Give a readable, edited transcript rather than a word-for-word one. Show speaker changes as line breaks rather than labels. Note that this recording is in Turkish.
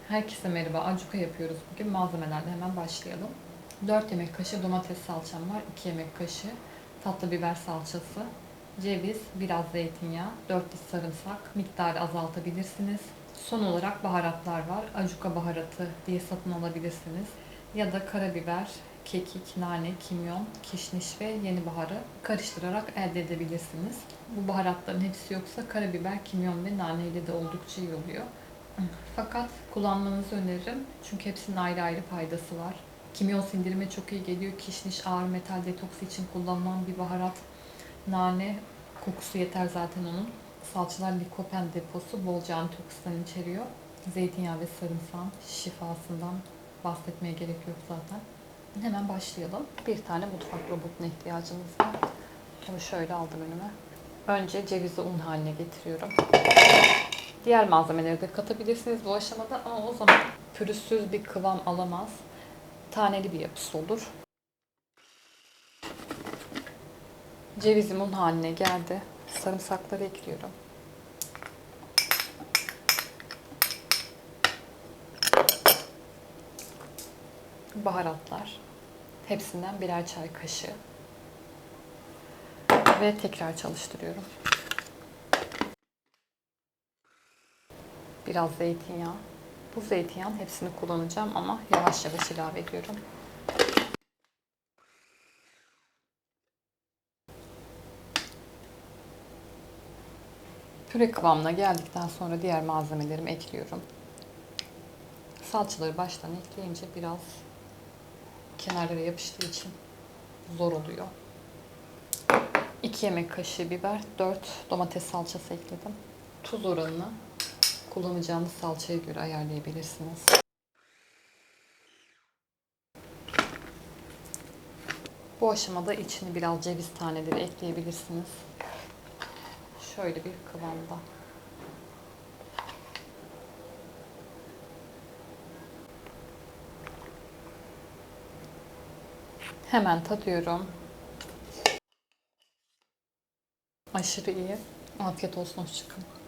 Herkese merhaba. Acuka yapıyoruz bugün. Malzemelerle hemen başlayalım. 4 yemek kaşığı domates salçam var. 2 yemek kaşığı tatlı biber salçası, ceviz, biraz zeytinyağı, 4 diş sarımsak. Miktarı azaltabilirsiniz. Son olarak baharatlar var. Acuka baharatı diye satın alabilirsiniz. Ya da karabiber, kekik, nane, kimyon, kişniş ve yeni baharı karıştırarak elde edebilirsiniz. Bu baharatların hepsi yoksa karabiber, kimyon ve nane ile de oldukça iyi oluyor. Fakat kullanmanızı öneririm. Çünkü hepsinin ayrı ayrı faydası var. Kimyon sindirime çok iyi geliyor. Kişniş ağır metal detoksu için kullanılan bir baharat. Nane kokusu yeter zaten onun. Salçalar likopen deposu, bolca antioksidan içeriyor. Zeytinyağı ve sarımsağın şifasından bahsetmeye gerek yok zaten. Hemen başlayalım. Bir tane mutfak robotuna ihtiyacımız var. Bunu şöyle aldım önüme. Önce cevizi un haline getiriyorum. Diğer malzemeleri de katabilirsiniz bu aşamada ama o zaman pürüzsüz bir kıvam alamaz. Taneli bir yapısı olur. Cevizim un haline geldi. Sarımsakları ekliyorum. Baharatlar. Hepsinden birer çay kaşığı. Ve tekrar çalıştırıyorum. Biraz zeytinyağı. Bu zeytinyağın hepsini kullanacağım ama yavaş yavaş ilave ediyorum. Püre kıvamına geldikten sonra diğer malzemelerimi ekliyorum. Salçaları baştan ekleyince biraz kenarlara yapıştığı için zor oluyor. 2 yemek kaşığı biber, 4 domates salçası ekledim. Tuz oranını kullanacağınız salçaya göre ayarlayabilirsiniz. Bu aşamada içine biraz ceviz taneleri ekleyebilirsiniz. Şöyle bir kıvamda. Hemen tadıyorum. Aşırı iyi. Afiyet olsun, hoşça kalın.